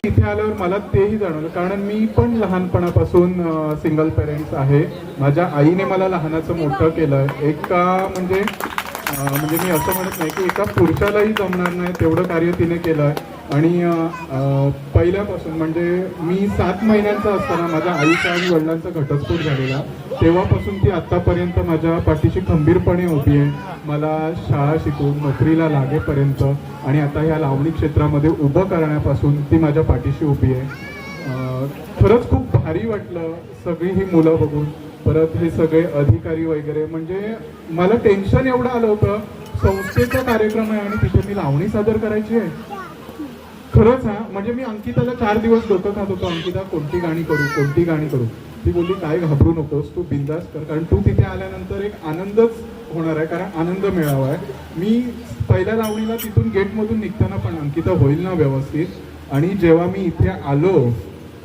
इथे आल्यावर मला तेही जाणवलं, कारण मी पण लहानपणापासून सिंगल पेरेंट्स आहे. माझ्या आईने मला लहानाचं मोठं केलंय. एका म्हणजे मी असं म्हणत नाही की एका पुरुषालाही जमणार नाही तेवढं कार्य तिने केलंय. आणि पहिल्यापासून म्हणजे मी 7 महिन्यांचा असताना माझ्या आईचा आणि वडिलांचा घटस्फोट झालेला, तेव्हापासून ती आत्तापर्यंत माझ्या पाठीशी खंबीरपणे उभी आहे. मला शाळा शिकून नोकरीला लागेपर्यंत आणि आता ह्या लावणी क्षेत्रामध्ये उभं करण्यापासून ती माझ्या पाठीशी उभी आहे. खरंच खूप भारी वाटलं सगळी ही मुलं बघून. परत हे सगळे अधिकारी वगैरे, म्हणजे मला टेन्शन एवढं आलं होतं, संस्थेचा कार्यक्रम आहे आणि तिथे मी लावणी सादर करायची आहे. खरंच म्हणजे मी अंकिताला 4 दिवस डोकं खात होतो, अंकिता कोणती गाणी करू. ती बोलली काय घाबरू नकोस, तू बिंदास कर, कारण तू तिथे आल्यानंतर एक आनंदच होणार आहे, कारण आनंद मिळावा आहे. मी पहिल्या लावणीला तिथून गेटमधून निघताना पण अंकिता होईल ना व्यवस्थित. आणि जेव्हा मी इथे आलो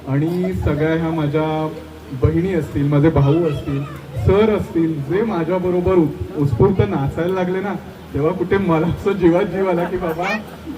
आणि सगळ्या ह्या माझ्या बहिणी असतील, माझे भाऊ असतील, सर असतील, जे माझ्याबरोबर उत्स्फूर्त नाचायला लागले ना, तेव्हा कुठे मला असं जीवात जीव आला की बाबा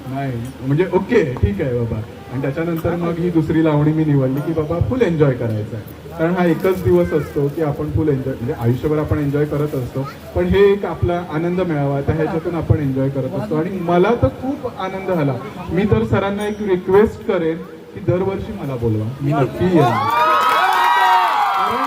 नाही, म्हणजे ओके ठीक आहे बाबा. आणि त्याच्यानंतर मग ही दुसरी लावणी मी निवडली की बाबा फुल एन्जॉय करायचं आहे, कारण हा एकच दिवस असतो की आपण फुल एन्जॉय, म्हणजे आयुष्यभर आपण एन्जॉय करत असतो, पण हे एक आपला आनंद मिळावा तर ह्याच्यातून आपण एन्जॉय करत असतो. आणि मला तर खूप आनंद झाला. मी तर सरांना एक रिक्वेस्ट करेन की दरवर्षी मला बोलवा, मी नक्की येईन. कारण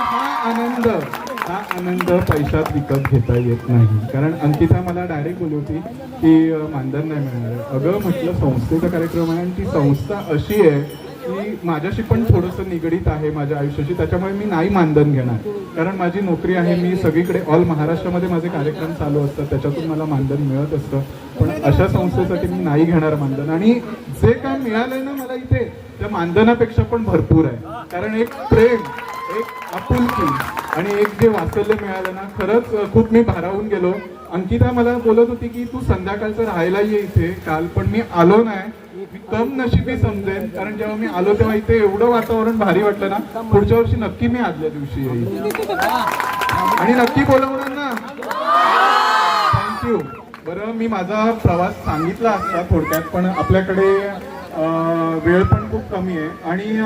हा आनंद पैशात विकत घेता येत नाही. कारण अंकिता मला डायरेक्ट बोलली होती की मानधन नाही मिळणार. अगं म्हटलं संस्थेचा कार्यक्रम आहे आणि ती संस्था अशी आहे की माझ्याशी पण थोडंसं निगडीत आहे माझ्या आयुष्याशी, त्याच्यामुळे मी नाही मानधन घेणार. कारण माझी नोकरी आहे, मी सगळीकडे ऑल महाराष्ट्रामध्ये माझे कार्यक्रम चालू असतात, त्याच्यातून मला मानधन मिळत असतं. पण अशा संस्थेसाठी मी नाही घेणार मानधन. आणि जे काय मिळालंय ना मला इथे, त्या मानधनापेक्षा पण भरपूर आहे. कारण एक प्रेम, एक आपुलकी आणि एक जे वात्सल्य मिळालं ना, खरंच खूप मी भारावून गेलो. अंकिता मला बोलत होती की तू संध्याकाळचं राहायला ये इथे काल, पण मी आलो नाही. मी कम नशिबी समजेन, कारण जेव्हा मी आलो तेव्हा इथे एवढं वातावरण भारी वाटलं ना. पुढच्या वर्षी नक्की मी आदल्या दिवशी येईल आणि नक्की बोलवणार ना. थँक्यू. बरं, मी माझा प्रवास सांगितला असता थोडक्यात, पण आपल्याकडे वेळ पण खूप कमी आहे. आणि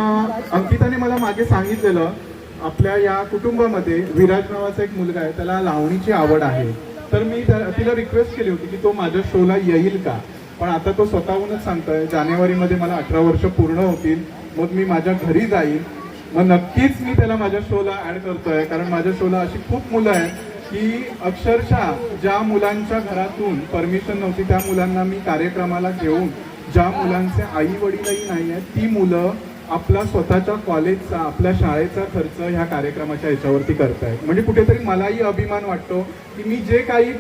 अंकिताने मला मागे सांगितलेलं, आपल्या या कुटुंबामध्ये विराज नावाचा एक मुलगा आहे, त्याला लावणीची आवड आहे. तर मी तिला रिक्वेस्ट केली होती की तो माझ्या शोला येईल का. पण आता तो स्वतःहूनच सांगतोय जानेवारीमध्ये मला 18 वर्ष पूर्ण होतील, मग मी माझ्या घरी जाईल. मग नक्कीच मी त्याला माझ्या शोला ऍड करतोय, कारण माझ्या शोला अशी खूप मुलं आहेत की अक्षरशः ज्या मुलांच्या घरातून परमिशन नव्हती त्या मुलांना मी कार्यक्रमाला घेऊन, ज्या मुलांचे आई वडीलही नाही आहेत ती मुलं आपला स्वतःच्या कॉलेजचा, आपल्या शाळेचा खर्च ह्या कार्यक्रमाच्या ह्याच्यावरती करतायत. म्हणजे कुठेतरी मलाही अभिमान वाटतो की मी जे काही,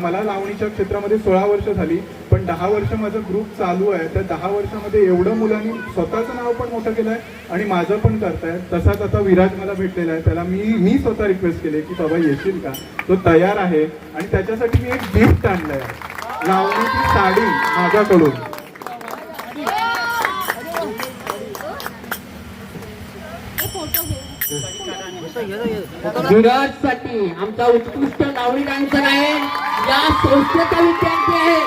मला लावणीच्या क्षेत्रामध्ये 16 वर्ष झाली, पण 10 वर्ष माझा ग्रुप चालू आहे. त्या 10 वर्षामध्ये एवढं मुलांनी स्वतःचं नाव पण मोठं केलंय आणि माझं पण करतायत. तसाच आता विराज मला भेटलेला आहे, त्याला मी स्वतः रिक्वेस्ट केली की बाबा येशील का. तो तयार आहे आणि त्याच्यासाठी मी एक गिफ्ट आणलंय, लावणीची साडी माझ्याकडून. विराजसाठी आमचा उत्कृष्ट लावणी डान्सर आहे, या संस्थेचा विद्यार्थी आहे.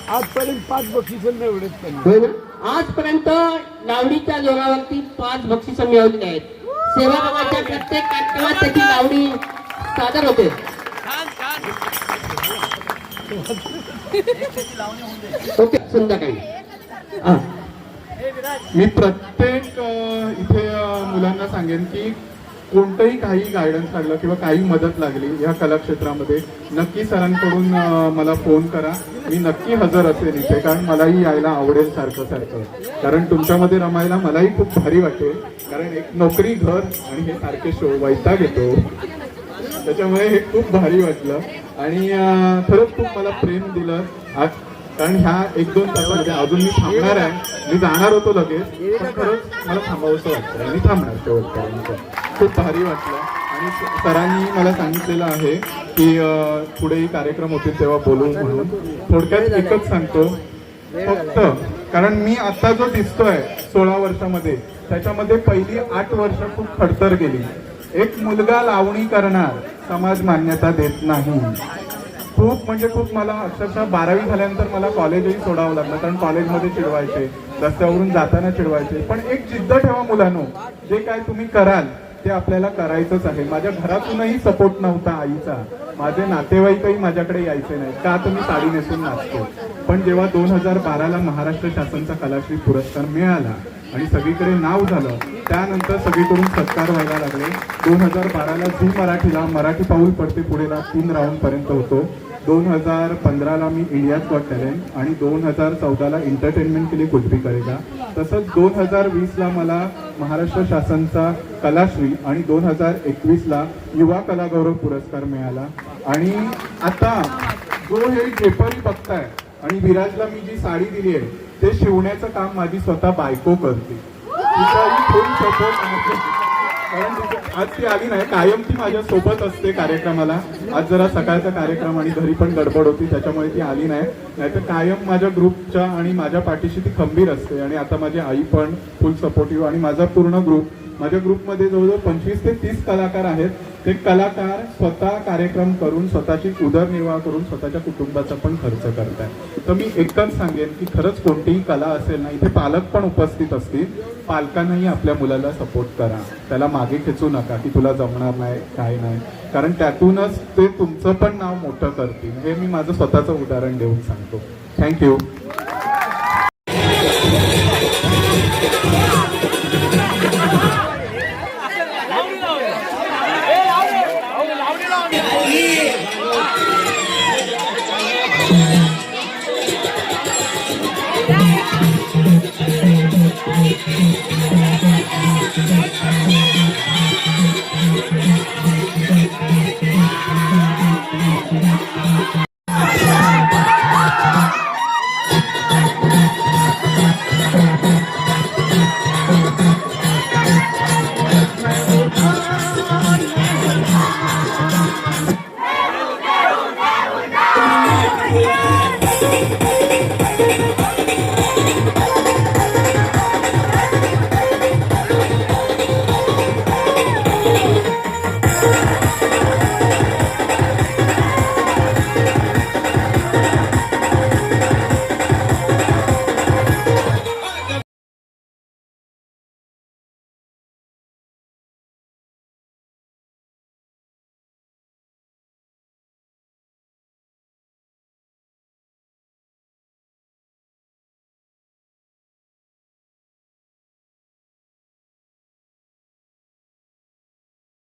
आजपर्यंत 5 बक्षिसं मिळवलेत. आजपर्यंत लावणीच्या जोरावरती 5 बक्षिसं मिळवली आहेत. सेवाभावाच्या प्रत्येक कार्यक्रमात त्याची लावणी सादर होते. ओके संध्याकाळी हा. मी प्रत्येक इथे मुलांना सांगेन की कोणतंही काही गायडन्स लागलं किंवा काही मदत लागली या कलाक्षेत्रामध्ये नक्की सरांकडून मला फोन करा. मी नक्की हजर असेल इथे, कारण मलाही यायला आवडेल सारखं सारखं. कारण तुमच्यामध्ये रमायला मलाही खूप भारी वाटेल, कारण एक नोकरी, घर आणि हे सारखे शो वैताग येतो, त्याच्यामुळे हे खूप भारी वाटलं. आणि खरंच खूप मला प्रेम दिलं आज, कारण ह्या 1-2 तासामध्ये अजून मी थांबणार आहे. मी जाणार होतो लगेच, पण खरंच मला थांबावंसं वाटतं आणि मी थांबणार शेवटपर्यंत. खूप भारी वाटलं. आणि सरांनी मला सांगितलेलं आहे की पुढेही कार्यक्रम होतील तेव्हा बोलू म्हणून. थोडक्यात एकच सांगतो फक्त, कारण मी आता जो दिसतोय 16 वर्षामध्ये, त्याच्यामध्ये पहिली 8 वर्ष खूप खडतर गेली. एक मुलगा लावणी करणार, समाज मान्यता देत नाही. खूप म्हणजे खूप मला अक्षरशः 12वी झाल्यानंतर मला कॉलेजही सोडावं लागलं, कारण कॉलेजमध्ये चिडवायचे, रस्त्यावरून जाताना चिडवायचे. पण एक जिद्द ठेवा मुलांनो, जे काय तुम्ही कराल ते आपल्याला करायचंच आहे. माझ्या घरातूनही सपोर्ट नव्हता आईचा, माझे नातेवाईकही माझ्याकडे यायचे नाही, का तुम्ही साडी नेसून नाचतो. पण जेव्हा 2012ला महाराष्ट्र शासनचा कलाश्री पुरस्कार मिळाला आणि सगळीकडे नाव झालं, त्यानंतर सगळीकडून सत्कार व्हायला लागले. 2012ला झी मराठीला मराठी पाऊल पडते पुढेला 3 राऊंडपर्यंत होतो. 2015ला मी इंडियाज गॉट टॅलेंट आणि 2014ला एंटरटेनमेंट के लिए कुछ भी करेगा. तसंच 2020ला मला महाराष्ट्र शासनचा कलाश्री आणि 2021ला युवा कलागौरव पुरस्कार मिळाला. आणि आता जो हे ड्रेपरी बघताय आणि विराजला मी जी साडी दिली आहे ते शिवण्याचं काम माझी स्वतः बायको करते. तिचाही फुल सपोर्ट आहे, कारण आज ती आली नाही, कायम ती माझ्या सोबत असते कार्यक्रमाला. आज जरा सकाळचा कार्यक्रम आणि घरी पण गडबड होती, त्याच्यामुळे ती आली नाही. नाहीतर कायम माझ्या ग्रुपच्या आणि माझ्या पाठीशी ती खंबीर असते. आणि आता माझी आई पण फुल सपोर्टिव्ह, आणि माझा पूर्ण ग्रुप, माझ्या ग्रुपमध्ये जवळजवळ 25 ते 30 कलाकार आहेत. ते कलाकार स्वतः कार्यक्रम करून, स्वतःची उदरनिर्वाह करून, स्वतःच्या कुटुंबाचा पण खर्च करतात. तर मी एकच सांगेन की खरंच कोणतीही कला असेल ना, इथे पालक पण उपस्थित असतील, पालकांनाही आपल्या मुलाला सपोर्ट करा. त्याला मागे खेचू नका की तुला जमणार नाही, काय नाही, कारण त्यातूनच ते तुमचं पण नाव मोठं करतील. हे मी माझं स्वतःचं उदाहरण देऊन सांगतो. थँक्यू. Yeah.